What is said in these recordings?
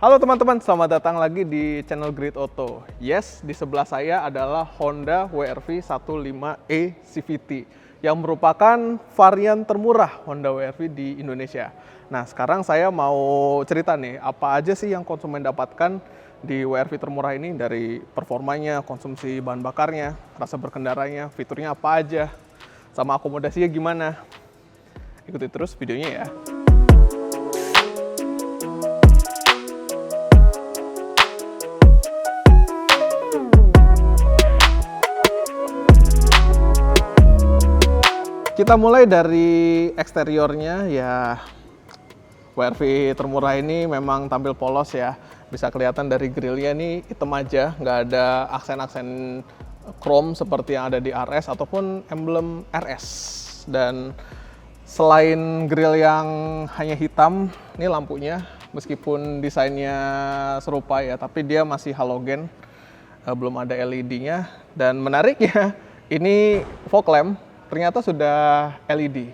Halo teman-teman, selamat datang lagi di channel Great Auto. Yes, di sebelah saya adalah Honda WRV 15e CVT yang merupakan varian termurah Honda WRV di Indonesia. Nah, sekarang saya mau cerita nih, apa aja sih yang konsumen dapatkan di WRV termurah ini, dari performanya, konsumsi bahan bakarnya, rasa berkendaranya, fiturnya apa aja, sama akomodasinya gimana. Ikuti terus videonya ya. Kita mulai dari eksteriornya ya. WRV termurah ini memang tampil polos ya. Bisa kelihatan dari grillnya nih hitam aja, nggak ada aksen-aksen chrome seperti yang ada di RS ataupun emblem RS. Dan selain grill yang hanya hitam, ini lampunya meskipun desainnya serupa ya, tapi dia masih halogen, belum ada LED-nya. Dan menariknya, ini fog lamp ternyata sudah LED.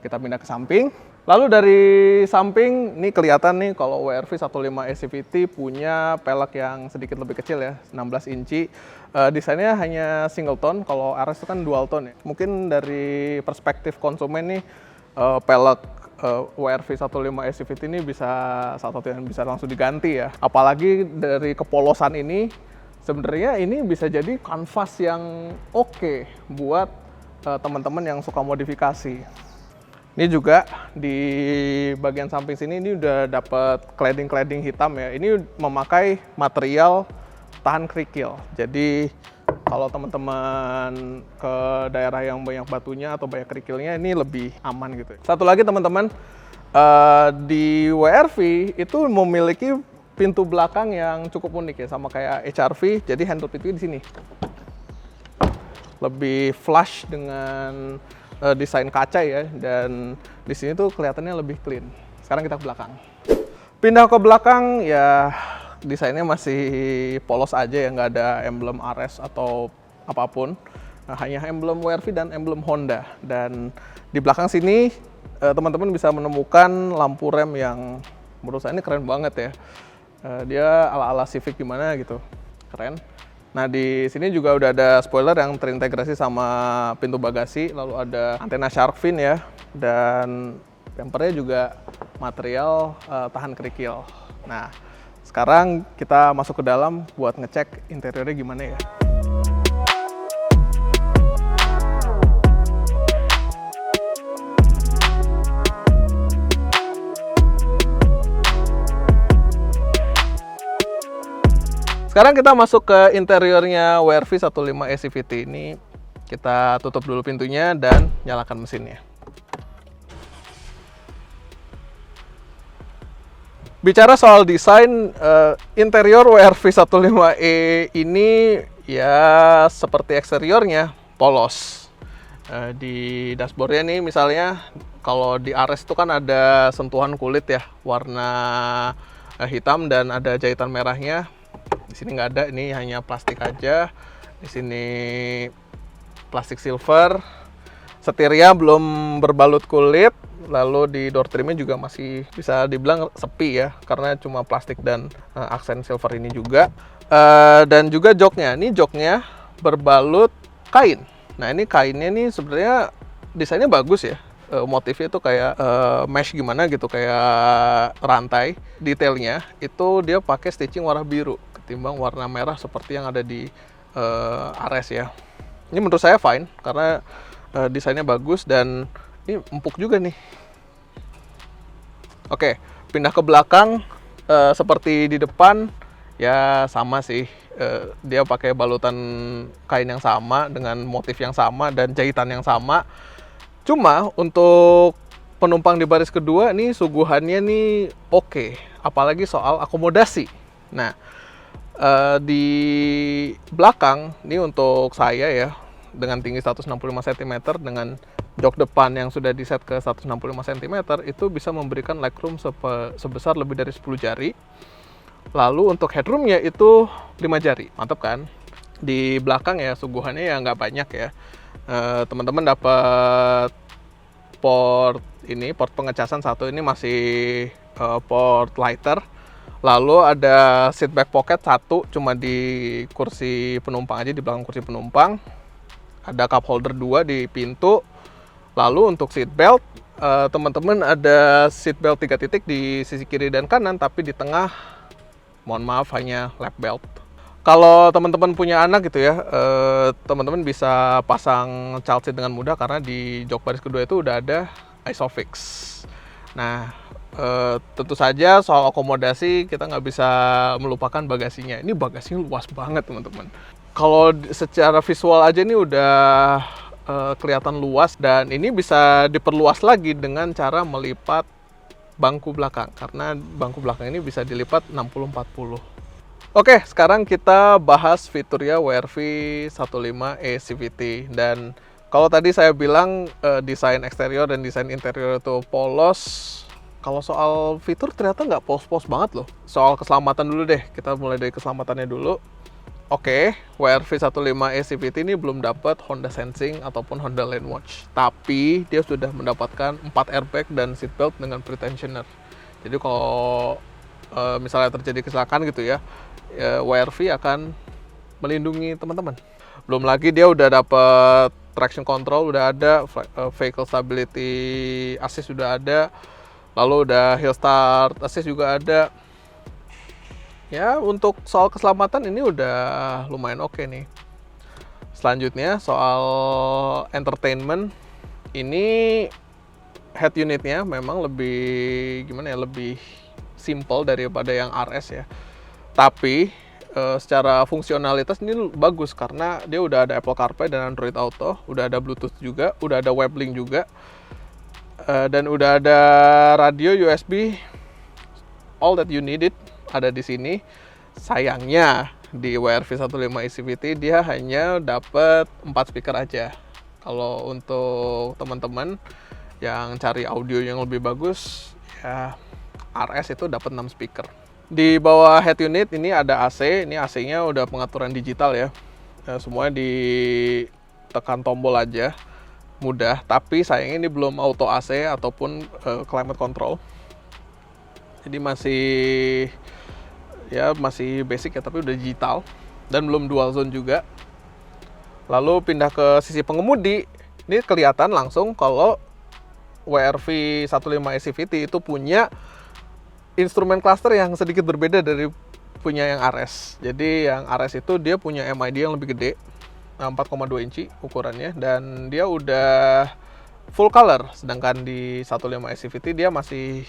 Kita pindah ke samping. Lalu dari samping, ini kelihatan nih kalau WRV 15e CVT punya pelek yang sedikit lebih kecil ya, 16 inci. Desainnya hanya single tone, kalau RS itu kan dual tone ya. Mungkin dari perspektif konsumen nih, pelek WRV 15e CVT ini bisa salah satu yang bisa langsung diganti ya. Apalagi dari kepolosan ini, sebenarnya ini bisa jadi kanvas yang oke buat teman-teman yang suka modifikasi. Ini juga di bagian samping sini ini udah dapat cladding hitam ya. Ini memakai material tahan kerikil. Jadi kalau teman-teman ke daerah yang banyak batunya atau banyak kerikilnya, ini lebih aman gitu. Satu lagi teman-teman, di WRV itu memiliki pintu belakang yang cukup unik ya, sama kayak HR-V. Jadi handle pintunya di sini lebih flush dengan desain kaca ya, dan di sini tuh kelihatannya lebih clean. Sekarang kita ke belakang. Pindah ke belakang ya, desainnya masih polos aja ya, nggak ada emblem RS atau apapun. Hanya emblem WRV dan emblem Honda. Dan di belakang sini teman-teman bisa menemukan lampu rem yang menurut saya ini keren banget ya. Dia ala-ala Civic gimana gitu, keren. Nah, di sini juga udah ada spoiler yang terintegrasi sama pintu bagasi, lalu ada antena shark fin ya, dan bumpernya juga material tahan kerikil. Nah, sekarang kita masuk ke dalam buat ngecek interiornya gimana ya. Sekarang kita masuk ke interiornya WRV 15e CVT ini. Kita tutup dulu pintunya dan nyalakan mesinnya. Bicara soal desain, interior WRV 15e ini ya seperti eksteriornya, polos. Di dashboardnya nih misalnya, kalau di RS itu kan ada sentuhan kulit ya, warna hitam dan ada jahitan merahnya. Di sini nggak ada, ini hanya plastik aja. Di sini plastik silver. Setirnya belum berbalut kulit. Lalu di door trimnya juga masih bisa dibilang sepi ya, karena cuma plastik dan aksen silver ini juga. Dan juga joknya, ini joknya berbalut kain. Nah, ini kainnya nih sebenarnya desainnya bagus ya. Motifnya itu kayak mesh gimana gitu, kayak rantai. Detailnya itu dia pakai stitching warna biru ketimbang warna merah seperti yang ada di RS ya. Ini menurut saya fine karena desainnya bagus dan ini empuk juga nih. Oke, pindah ke belakang. Seperti di depan ya sama sih. Dia pakai balutan kain yang sama dengan motif yang sama dan jahitan yang sama. Cuma untuk penumpang di baris kedua nih suguhannya nih oke, apalagi soal akomodasi. Nah, di belakang ini untuk saya ya, dengan tinggi 165 cm dengan jok depan yang sudah diset ke 165 cm, itu bisa memberikan legroom sebesar lebih dari 10 jari. Lalu untuk headroomnya itu 5 jari, mantap kan? Di belakang ya suguhannya ya nggak banyak ya. Teman-teman dapat port pengecasan satu, ini masih port lighter. Lalu ada seat back pocket satu, cuma di kursi penumpang aja, di belakang kursi penumpang. Ada cup holder 2 di pintu. Lalu untuk seat belt, teman-teman ada seat belt 3 titik di sisi kiri dan kanan, tapi di tengah, mohon maaf, hanya lap belt. Kalau teman-teman punya anak gitu ya, teman-teman bisa pasang child seat dengan mudah karena di jok baris kedua itu udah ada Isofix. Nah, tentu saja soal akomodasi kita nggak bisa melupakan bagasinya. Ini bagasinya luas banget teman-teman. Kalau secara visual aja ini udah kelihatan luas, dan ini bisa diperluas lagi dengan cara melipat bangku belakang, karena bangku belakang ini bisa dilipat 60-40. Oke, sekarang kita bahas fiturnya WRV 15E CVT. Dan kalau tadi saya bilang desain eksterior dan desain interior itu polos, kalau soal fitur ternyata nggak polos-polos banget loh. Soal keselamatan dulu deh, kita mulai dari keselamatannya dulu. Oke, WRV 15E CVT ini belum dapat Honda Sensing ataupun Honda Lane Watch, tapi dia sudah mendapatkan 4 airbag dan seatbelt dengan pretensioner. Jadi kalau misalnya terjadi kecelakaan gitu ya, WRV akan melindungi teman-teman. Belum lagi dia udah dapat traction control, udah ada vehicle stability assist, sudah ada. Lalu udah hill start assist juga ada. Ya, untuk soal keselamatan ini udah lumayan oke nih. Selanjutnya soal entertainment, ini head unitnya memang lebih gimana ya, lebih simple daripada yang RS ya. Tapi secara fungsionalitas ini bagus karena dia udah ada Apple CarPlay dan Android Auto, udah ada Bluetooth juga, udah ada WebLink juga. Dan udah ada radio USB, all that you needed ada di sini. Sayangnya di WRV 15E CVT dia hanya dapat 4 speaker aja. Kalau untuk teman-teman yang cari audio yang lebih bagus, ya RS itu dapat 6 speaker. Di bawah head unit ini ada AC, ini AC-nya udah pengaturan digital ya. Semuanya ditekan tombol aja. Mudah, tapi sayangnya ini belum auto AC ataupun climate control. Jadi masih basic ya, tapi udah digital dan belum dual zone juga. Lalu pindah ke sisi pengemudi, ini kelihatan langsung kalau WRV 15E CVT itu punya instrumen cluster yang sedikit berbeda dari punya yang RS. Jadi yang RS itu dia punya MID yang lebih gede, 4,2 inci ukurannya, dan dia udah full color, sedangkan di 15E CVT dia masih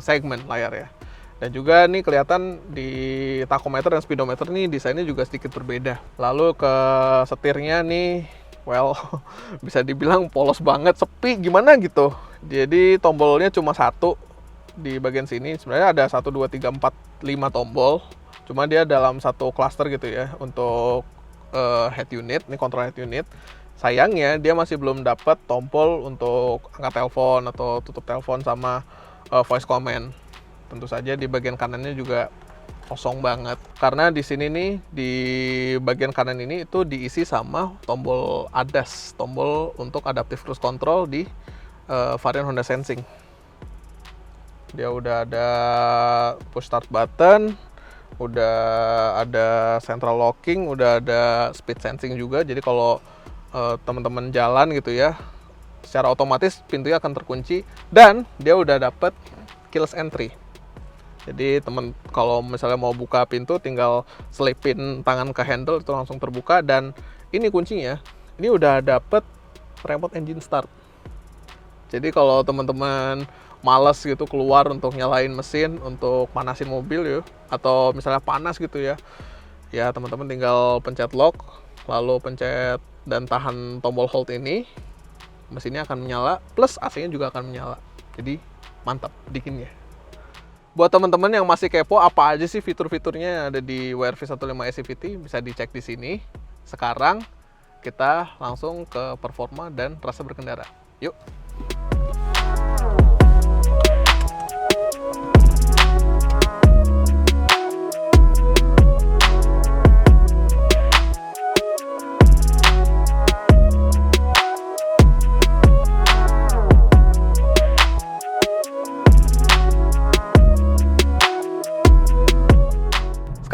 segmen layar ya. Dan juga nih kelihatan di tachometer dan speedometer nih desainnya juga sedikit berbeda. Lalu ke setirnya nih, well, bisa dibilang polos banget, sepi gimana gitu. Jadi tombolnya cuma satu di bagian sini. Sebenarnya ada 1, 2, 3, 4, 5 tombol. Cuma dia dalam satu cluster gitu ya untuk head unit, ini control head unit. Sayangnya dia masih belum dapat tombol untuk angkat telepon atau tutup telepon sama voice command. Tentu saja di bagian kanannya juga kosong banget. Karena di sini nih, di bagian kanan ini itu diisi sama tombol ADAS, tombol untuk adaptive cruise control di varian Honda Sensing. Dia udah ada push start button, udah ada central locking, udah ada speed sensing juga. Jadi kalau teman-teman jalan gitu ya, secara otomatis pintunya akan terkunci, dan dia udah dapet keyless entry. Jadi teman kalau misalnya mau buka pintu tinggal selipin tangan ke handle itu langsung terbuka. Dan ini kuncinya, ini udah dapet remote engine start. Jadi kalau teman-teman males gitu keluar untuk nyalain mesin, untuk panasin mobil ya, atau misalnya panas gitu ya, ya teman-teman tinggal pencet lock, lalu pencet dan tahan tombol hold ini, mesinnya akan menyala, plus AC-nya juga akan menyala. Jadi mantap dinginnya. Buat teman-teman yang masih kepo apa aja sih fitur-fiturnya yang ada di WRV 15E CVT, bisa dicek di sini. Sekarang kita langsung ke performa dan rasa berkendara. Yuk!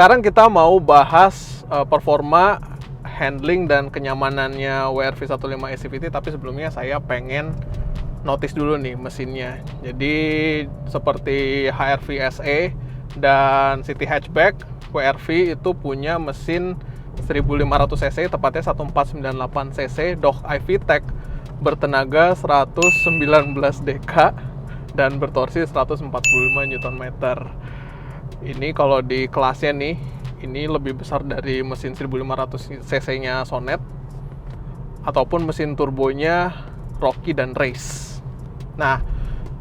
sekarang kita mau bahas performa, handling, dan kenyamanannya WRV 15 ACVT. Tapi sebelumnya saya pengen notice dulu nih mesinnya. Jadi seperti HRV SE dan City Hatchback, WRV itu punya mesin 1500 cc, tepatnya 1498 cc Dodge iVTEC bertenaga 119 dk dan bertorsi 145 Nm. Ini kalau di kelasnya nih, ini lebih besar dari mesin 1500 cc-nya Sonet ataupun mesin turbonya Rocky dan Race. Nah,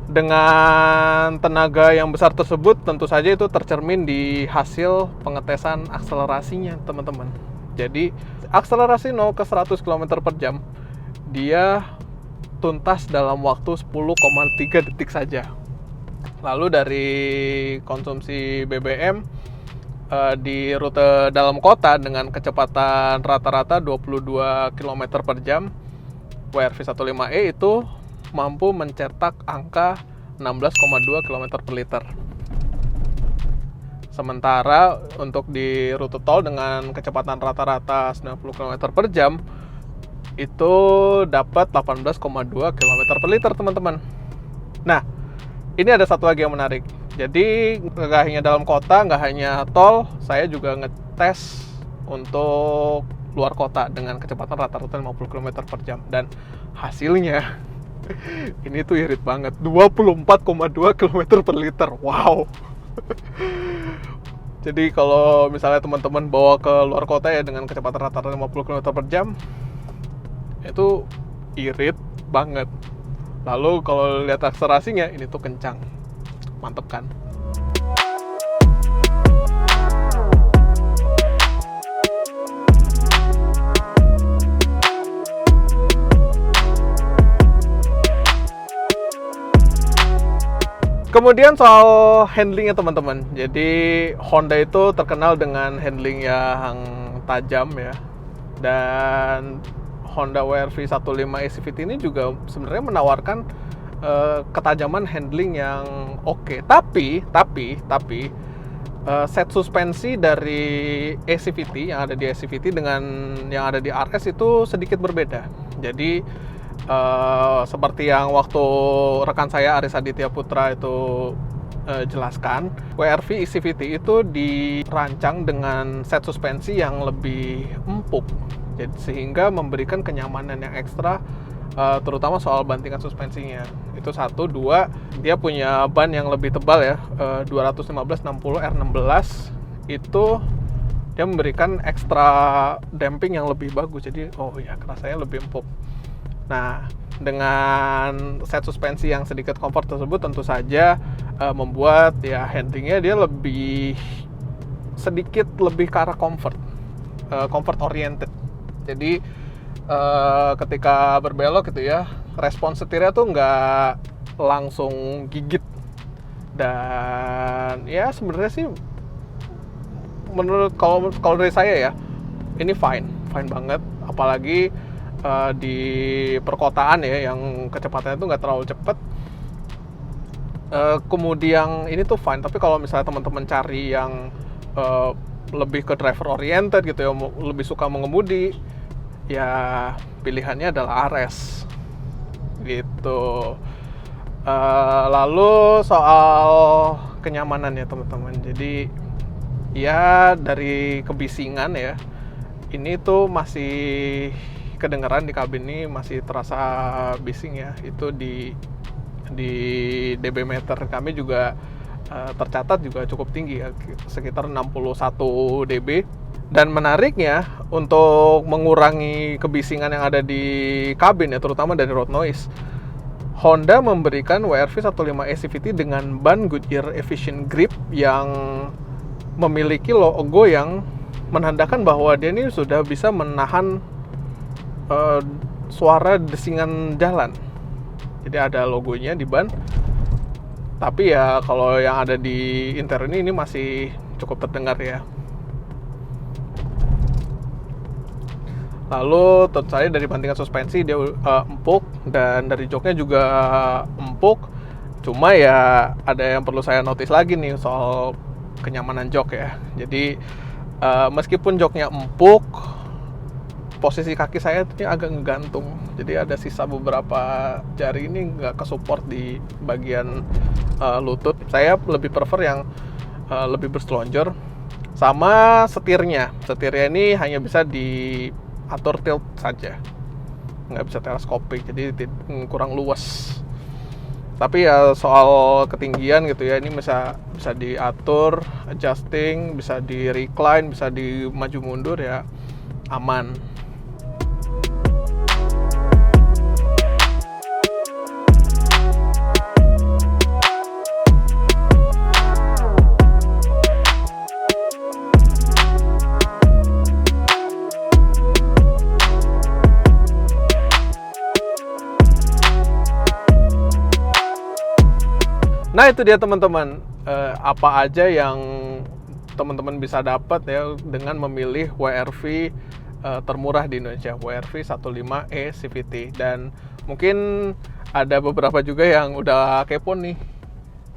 dengan tenaga yang besar tersebut tentu saja itu tercermin di hasil pengetesan akselerasinya, teman-teman. Jadi, akselerasi 0 ke 100 km per jam dia tuntas dalam waktu 10,3 detik saja. Lalu dari konsumsi BBM di rute dalam kota dengan kecepatan rata-rata 22 km per jam, WRV 15E itu mampu mencetak angka 16,2 km per liter. Sementara untuk di rute tol dengan kecepatan rata-rata 90 km per jam itu dapat 18,2 km per liter, teman-teman. Nah, ini ada satu lagi yang menarik. Jadi nggak hanya dalam kota, nggak hanya tol, saya juga ngetes untuk luar kota dengan kecepatan rata-rata 50 km per jam. Dan hasilnya, ini tuh irit banget, 24,2 km per liter. Wow. Jadi kalau misalnya teman-teman bawa ke luar kota ya dengan kecepatan rata-rata 50 km per jam, itu irit banget. Lalu kalau lihat akselerasinya, ini tuh kencang. Mantep kan? Kemudian soal handlingnya, teman-teman. Jadi Honda itu terkenal dengan handling yang tajam ya. Dan Honda WRV 15 ACVT ini juga sebenarnya menawarkan ketajaman handling yang oke. Tapi set suspensi dari ACVT yang ada di ACVT dengan yang ada di RS itu sedikit berbeda. Jadi seperti yang waktu rekan saya Aris Aditya Putra itu jelaskan, WRV ACVT itu dirancang dengan set suspensi yang lebih empuk, jadi sehingga memberikan kenyamanan yang ekstra, terutama soal bantingan suspensinya. Itu satu. Dua, dia punya ban yang lebih tebal ya, 215/60 R16. Itu dia memberikan ekstra damping yang lebih bagus, jadi kerasanya lebih empuk. Nah, dengan set suspensi yang sedikit comfort tersebut tentu saja membuat ya handlingnya dia sedikit lebih ke arah comfort oriented. Jadi ketika berbelok gitu ya, respon setirnya tuh nggak langsung gigit. Dan ya sebenarnya sih menurut kalau dari saya ya, ini fine banget. Apalagi di perkotaan ya, yang kecepatannya itu nggak terlalu cepat. Kemudian ini tuh fine. Tapi kalau misalnya teman-teman cari yang lebih ke driver oriented gitu ya, lebih suka mengemudi, ya pilihannya adalah RS gitu. Lalu soal kenyamanan ya teman-teman. Jadi ya dari kebisingan ya, ini tuh masih kedengeran di kabin ini, masih terasa bising ya. Itu di dB meter kami juga tercatat juga cukup tinggi ya, sekitar 61 dB. Dan menariknya, untuk mengurangi kebisingan yang ada di kabin ya, terutama dari road noise, Honda memberikan WRV 15 ACVT dengan ban Goodyear Efficient Grip yang memiliki logo yang menandakan bahwa dia ini sudah bisa menahan suara desingan jalan. Jadi ada logonya di ban. Tapi ya kalau yang ada di interior ini masih cukup terdengar ya. Lalu tentu saja dari bantingan suspensi dia empuk, dan dari joknya juga empuk. Cuma ya ada yang perlu saya notice lagi nih soal kenyamanan jok ya. Jadi meskipun joknya empuk, posisi kaki saya ini agak ngegantung. Jadi ada sisa beberapa jari ini nggak kesupport di bagian lutut. Saya lebih prefer yang lebih berselonjor. Sama setirnya. Setirnya ini hanya bisa diatur tilt saja, nggak bisa teleskopik, jadi kurang luas. Tapi ya soal ketinggian gitu ya, ini bisa diatur, adjusting, bisa di recline, bisa di maju mundur ya, aman. Nah itu dia teman-teman, apa aja yang teman-teman bisa dapat ya dengan memilih WRV termurah di Indonesia, WRV 15E CVT. Dan mungkin ada beberapa juga yang udah kepo nih,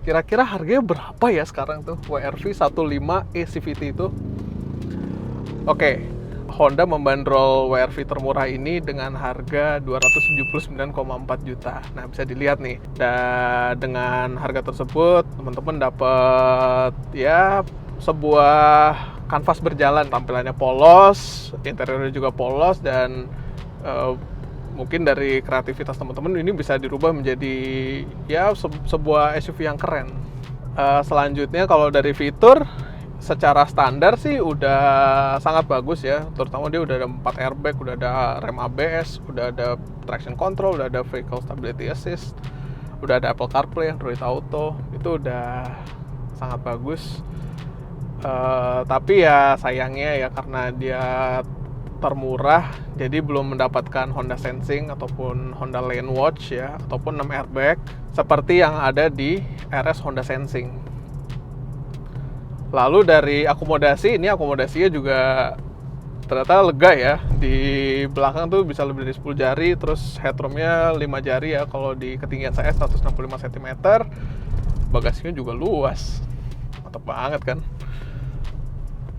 kira-kira harganya berapa ya sekarang tuh WRV 15E CVT itu. Oke, Honda membandrol WRV termurah ini dengan harga 279,4 juta. Nah, bisa dilihat nih. Dan dengan harga tersebut, teman-teman dapat ya sebuah kanvas berjalan. Tampilannya polos, interiornya juga polos, dan mungkin dari kreativitas teman-teman ini bisa dirubah menjadi ya sebuah SUV yang keren. Selanjutnya kalau dari fitur, secara standar sih udah sangat bagus ya, terutama dia udah ada 4 airbag, udah ada rem ABS, udah ada traction control, udah ada vehicle stability assist, udah ada Apple CarPlay, Android Auto, itu udah sangat bagus. Tapi ya sayangnya ya karena dia termurah, jadi belum mendapatkan Honda Sensing ataupun Honda Lane Watch ya, ataupun 6 airbag seperti yang ada di RS Honda Sensing. Lalu dari akomodasi, ini akomodasinya juga ternyata lega ya. Di belakang tuh bisa lebih dari 10 jari, terus headroomnya 5 jari ya. Kalau di ketinggian saya 165 cm, bagasinya juga luas. Mantap banget kan.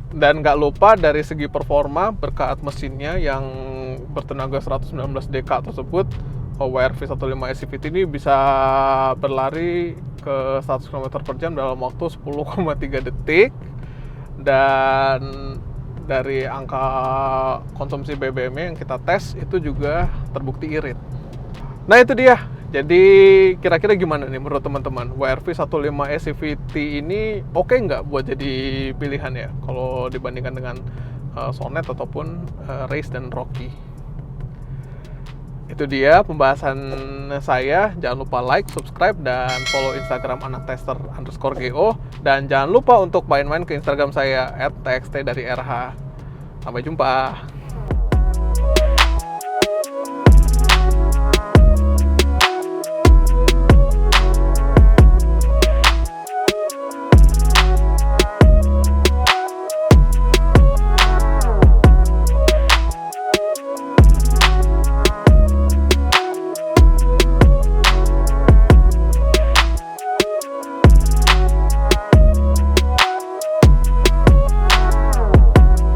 Dan nggak lupa dari segi performa, berkat mesinnya yang bertenaga 119 dk tersebut, WRV 15E CVT ini bisa berlari ke 100 km per jam dalam waktu 10,3 detik. Dan dari angka konsumsi BBM yang kita tes itu juga terbukti irit. Nah itu dia. Jadi kira-kira gimana nih menurut teman-teman, WRV 15E CVT ini oke nggak buat jadi pilihan ya kalau dibandingkan dengan Sonet ataupun Race dan Rocky? Itu dia pembahasan saya. Jangan lupa like, subscribe, dan follow Instagram anaktester_go. Dan jangan lupa untuk main-main ke Instagram saya @txt dari RH. Sampai jumpa.